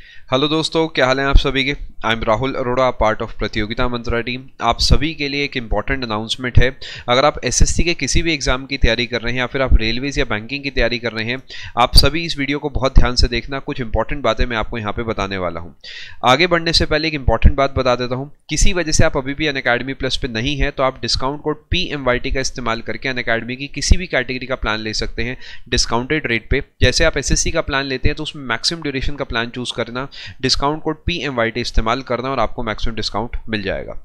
Hello दोस्तों, क्या हाल है आप सभी के। I am Rahul Arora, part of प्रतियोगिता मंत्रा टीम। आप सभी के लिए एक इंपॉर्टेंट अनाउंसमेंट है। अगर आप एसएससी के किसी भी एग्जाम की तैयारी कर रहे हैं या फिर आप रेलवेज या बैंकिंग की तैयारी कर रहे हैं, आप सभी इस वीडियो को बहुत ध्यान से देखना। कुछ इंपॉर्टेंट बातें मैं आपको यहाँ पे बताने वाला हूँ। आगे बढ़ने से पहले एक इंपॉर्टेंट बात बता देता हूँ। किसी वजह से आप अभी भी अनअकैडमी प्लस पे नहीं है तो आप डिस्काउंट कोड PMYT का इस्तेमाल करके अनअकैडमी की किसी भी कैटेगरी का प्लान ले सकते हैं डिस्काउंटेड रेट पे। जैसे आप एसएससी का प्लान लेते हैं तो उसमें मैक्सिमम ड्यूरेशन का प्लान चूज करना, डिस्काउंट कोड PMYT इस्तेमाल करना और आपको मैक्सिमम डिस्काउंट मिल जाएगा।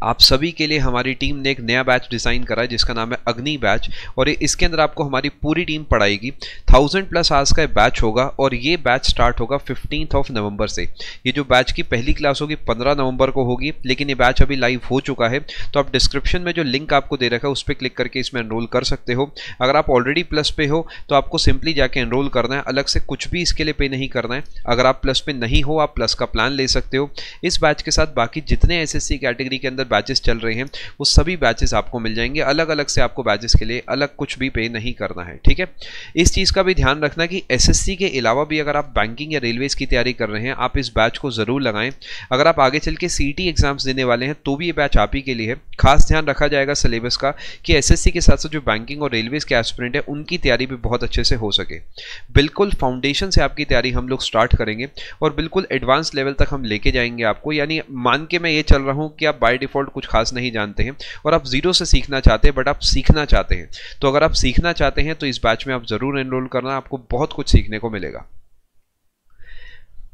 आप सभी के लिए हमारी टीम ने एक नया बैच डिज़ाइन करा है जिसका नाम है अग्नि बैच, और इसके अंदर आपको हमारी पूरी टीम पढ़ाएगी। 1000+ आवर्स का बैच होगा और ये बैच स्टार्ट होगा 15 नवंबर से। ये जो बैच की पहली क्लास होगी 15 नवंबर को होगी, लेकिन ये बैच अभी लाइव हो चुका है। तो आप डिस्क्रिप्शन में जो लिंक आपको दे रखा है उस पर क्लिक करके इसमें एनरोल कर सकते हो। अगर आप ऑलरेडी प्लस पे हो तो आपको सिंपली जाके एनरोल करना है, अलग से कुछ भी इसके लिए पे नहीं करना है। अगर आप प्लस पे नहीं हो, आप प्लस का प्लान ले सकते हो। इस बैच के साथ बाकी जितने एसएससी कैटेगरी के अंदर बैचेस चल रहे हैं वो सभी बैचेस आपको मिल जाएंगे। अलग अलग से आपको बैचेस के लिए अलग कुछ भी पे नहीं करना है, ठीक है। इस चीज का भी ध्यान रखना कि एसएससी के अलावा भी अगर आप बैंकिंग या रेलवेज की तैयारी कर रहे हैं, आप इस बैच को जरूर लगाएं। अगर आप आगे चल के सीईटी एग्जाम्स देने वाले हैं तो भी ये बैच आप ही के लिए है। खास ध्यान रखा जाएगा सिलेबस का कि एसएससी के साथ साथ जो बैंकिंग और रेलवेज के एस्पिरेंट है उनकी तैयारी भी बहुत अच्छे से हो सके। बिल्कुल फाउंडेशन से आपकी तैयारी हम लोग स्टार्ट करेंगे और बिल्कुल एडवांस लेवल तक हम लेके जाएंगे आपको। यानी मान के मैं ये चल रहा हूं कि आप बाय डिफॉल्ट कुछ खास नहीं जानते हैं और आप जीरो से सीखना चाहते हैं, बट आप सीखना चाहते हैं। तो अगर आप सीखना चाहते हैं तो इस बैच में आप जरूर एनरोल करना, आपको बहुत कुछ सीखने को मिलेगा।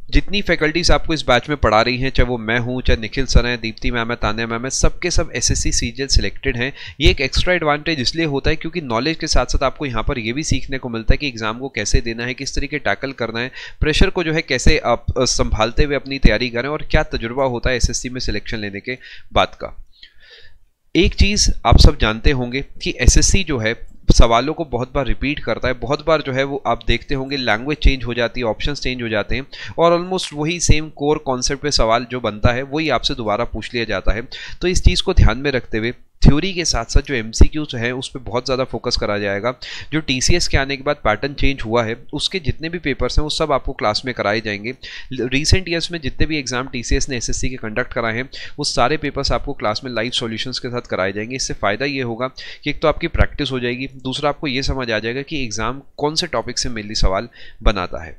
जितनी फैकल्टीज आपको इस बैच में पढ़ा रही हैं, चाहे वो मैं हूं, चाहे निखिल सर हैं, दीप्ति मैम है, तान्या मैम है, सबके सब एसएससी सीजीएल सिलेक्टेड हैं। ये एक एक्स्ट्रा एडवांटेज इसलिए होता है क्योंकि नॉलेज के साथ साथ आपको यहाँ पर ये भी सीखने को मिलता है कि एग्जाम को कैसे देना है, किस तरीके टैकल करना है, प्रेशर को जो है कैसे आप संभालते हुए अपनी तैयारी करें और क्या तजुर्बा होता है एसएससी में सिलेक्शन लेने के बाद का। एक चीज आप सब जानते होंगे कि एसएससी जो है सवालों को बहुत बार रिपीट करता है। बहुत बार जो है वो आप देखते होंगे लैंग्वेज चेंज हो जाती है, ऑप्शंस चेंज हो जाते हैं और ऑलमोस्ट वही सेम कोर कॉन्सेप्ट पे सवाल जो बनता है वही आपसे दोबारा पूछ लिया जाता है। तो इस चीज़ को ध्यान में रखते हुए थ्योरी के साथ साथ जो एमसीक्यूज है उस पर बहुत ज़्यादा फोकस करा जाएगा। जो टीसीएस के आने के बाद पैटर्न चेंज हुआ है उसके जितने भी पेपर्स हैं वो सब आपको क्लास में कराए जाएंगे। रिसेंट ईयर्स में जितने भी एग्जाम टीसीएस ने एसएससी के कंडक्ट कराए हैं वो सारे पेपर्स आपको क्लास में लाइव सॉल्यूशंस के साथ कराए जाएंगे। इससे फ़ायदा ये होगा कि एक तो आपकी प्रैक्टिस हो जाएगी, दूसरा आपको ये समझ आ जाएगा कि एग्जाम कौन से टॉपिक से मेनली सवाल बनाता है।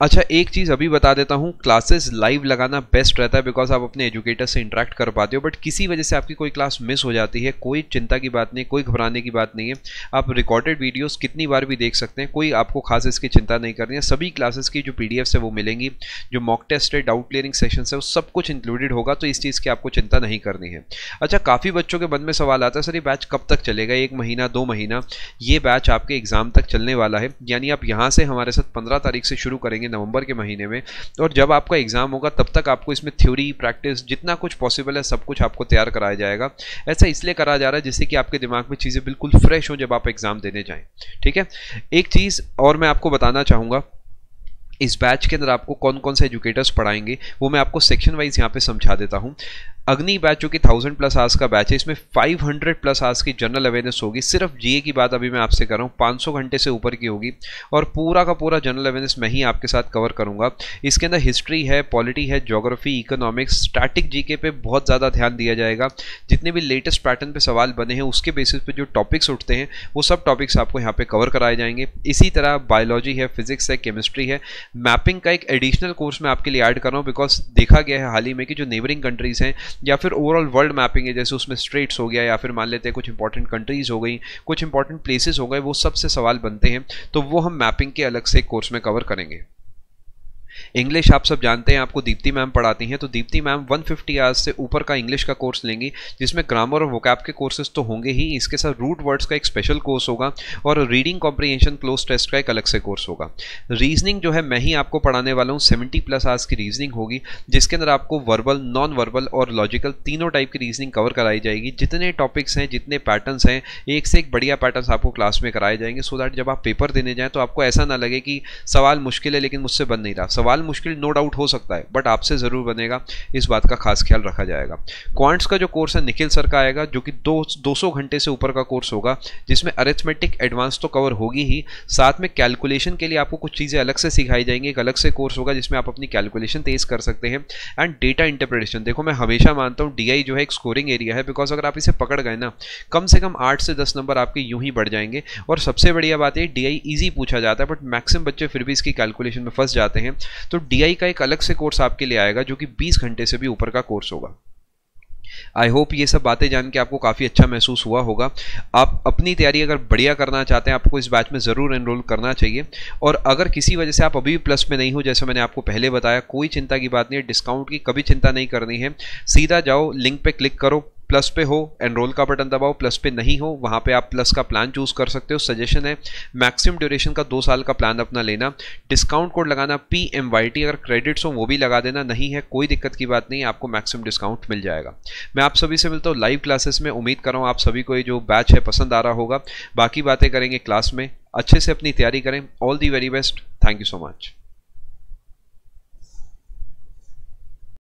अच्छा, एक चीज़ अभी बता देता हूँ, क्लासेस लाइव लगाना बेस्ट रहता है बिकॉज आप अपने एजुकेटर से इंटरेक्ट कर पाते हो। बट किसी वजह से आपकी कोई क्लास मिस हो जाती है, कोई चिंता की बात नहीं, कोई घबराने की बात नहीं है। आप रिकॉर्डेड वीडियोस कितनी बार भी देख सकते हैं, कोई आपको खास इसकी चिंता नहीं करनी है। सभी क्लासेस की जो PDFs है वो मिलेंगी, जो मॉक टेस्ट है, डाउट क्लियरिंग सेशन है, वो सब कुछ इंक्लूडेड होगा। तो इस चीज़ की आपको चिंता नहीं करनी है। अच्छा, काफ़ी बच्चों के मन में सवाल आता है, सर ये बैच कब तक चलेगा, 1 महीना 2 महीना? ये बैच आपके एग्जाम तक चलने वाला है। यानी आप यहाँ से हमारे साथ 15 तारीख से शुरू करेंगे नवंबर के महीने में, और जब आपका एग्जाम होगा तब तक आपको इसमें थ्योरी प्रैक्टिस जितना कुछ पॉसिबल है सब कुछ आपको तैयार कराया जाएगा। ऐसा इसलिए कराया जा रहा है जिससे कि आपके दिमाग में चीज़ें बिल्कुल फ्रेश हो जब आप एग्जाम देने जाएं, ठीक है। एक चीज़ और मैं आपको बताना चाहूँगा, इस बैच के अंदर आपको कौन कौन से एजुकेटर्स पढ़ाएंगे वो मैं आपको सेक्शन वाइज यहाँ पे समझा देता हूँ। अग्नि बैच जो कि 1000+ आवर्स का बैच है, इसमें 500+ आवर्स की जनरल अवेयरनेस होगी। सिर्फ जीए की बात अभी मैं आपसे कर रहा हूँ, 500 घंटे से ऊपर की होगी और पूरा का पूरा जनरल अवेयरनेस मैं ही आपके साथ कवर करूँगा। इसके अंदर हिस्ट्री है, पॉलिटी है, ज्योग्राफी, इकोनॉमिक्स, स्टैटिक जीके पे बहुत ज़्यादा ध्यान दिया जाएगा। जितने भी लेटेस्ट पैटर्न पे सवाल बने हैं उसके बेसिस पे जो टॉपिक्स उठते हैं वो सब टॉपिक्स आपको यहाँ पे कवर कराए जाएंगे। इसी तरह बायोलॉजी है, फिजिक्स है, केमिस्ट्री है। मैपिंग का एक एडिशनल कोर्स मैं आपके लिए ऐड कर रहा हूँ बिकॉज देखा गया है हाल ही में कि जो नेबरिंग कंट्रीज हैं या फिर ओवरऑल वर्ल्ड मैपिंग है, जैसे उसमें स्ट्रेट्स हो गया या फिर मान लेते हैं कुछ इंपॉर्टेंट कंट्रीज हो गई, कुछ इंपॉर्टेंट प्लेसेस हो गए, वो सबसे सवाल बनते हैं। तो वो हम मैपिंग के अलग से कोर्स में कवर करेंगे। इंग्लिश आप सब जानते हैं, आपको दीप्ति मैम पढ़ाती हैं, तो दीप्ति मैम 150 आवर्स से ऊपर का इंग्लिश का कोर्स लेंगी जिसमें ग्रामर और वोकैब के कोर्सेज तो होंगे ही, इसके साथ रूट वर्ड्स का एक स्पेशल कोर्स होगा और रीडिंग कॉम्प्रिहेंशन क्लोज टेस्ट का एक अलग से कोर्स होगा। रीजनिंग जो है मैं ही आपको पढ़ाने वाला हूँ, 70+ आवर्स की रीजनिंग होगी जिसके अंदर आपको वर्बल, नॉन वर्बल और लॉजिकल तीनों टाइप की रीजनिंग कवर कराई जाएगी। जितने टॉपिक्स हैं, जितने पैटर्न्स हैं, एक से एक बढ़िया पैटर्न्स आपको क्लास में कराए जाएंगे सो दैट जब आप पेपर देने जाएं तो आपको ऐसा ना लगे कि सवाल मुश्किल है लेकिन मुझसे बन नहीं रहा। सवाल मुश्किल नो डाउट हो सकता है, बट आपसे ज़रूर बनेगा, इस बात का खास ख्याल रखा जाएगा। क्वांट्स का जो कोर्स है निखिल सर का आएगा, जो कि 200 घंटे से ऊपर का कोर्स होगा, जिसमें अरिथमेटिक एडवांस तो कवर होगी ही, साथ में कैलकुलेशन के लिए आपको कुछ चीज़ें अलग से सिखाई जाएंगी। एक अलग से कोर्स होगा जिसमें आप अपनी कैलकुलेशन तेज कर सकते हैं। एंड डेटा इंटरप्रिटेशन, देखो मैं हमेशा मानता हूँ DI जो है एक स्कोरिंग एरिया है, बिकॉज अगर आप इसे पकड़ गए ना, कम से कम 8 से 10 नंबर आपके यूं ही बढ़ जाएंगे। और सबसे बढ़िया बात है DI ईजी पूछा जाता है, बट मैक्सिमम बच्चे फिर भी इसकी कैलकुलेशन में फंस जाते हैं। तो DI का एक अलग से कोर्स आपके लिए आएगा, जो कि 20 घंटे से भी ऊपर का कोर्स होगा। आई होप ये सब बातें जान के आपको काफ़ी अच्छा महसूस हुआ होगा। आप अपनी तैयारी अगर बढ़िया करना चाहते हैं, आपको इस बैच में ज़रूर एनरोल करना चाहिए। और अगर किसी वजह से आप अभी भी प्लस में नहीं हो, जैसे मैंने आपको पहले बताया, कोई चिंता की बात नहीं है, डिस्काउंट की कभी चिंता नहीं करनी है। सीधा जाओ, लिंक पे क्लिक करो, प्लस पे हो एनरोल का बटन दबाओ, प्लस पे नहीं हो वहाँ पे आप प्लस का प्लान चूज कर सकते हो। सजेशन है मैक्सिमम ड्यूरेशन का 2 साल का प्लान अपना लेना। डिस्काउंट कोड लगाना PMYT, अगर क्रेडिट्स हो वो भी लगा देना, नहीं है कोई दिक्कत की बात नहीं, आपको मैक्सिमम डिस्काउंट मिल जाएगा। मैं आप सभी से मिलता हूँ लाइव क्लासेस में। उम्मीद कर रहा हूँ आप सभी को ये जो बैच है पसंद आ रहा होगा। बाकी बातें करेंगे क्लास में, अच्छे से अपनी तैयारी करें। All the very best, thank you so much.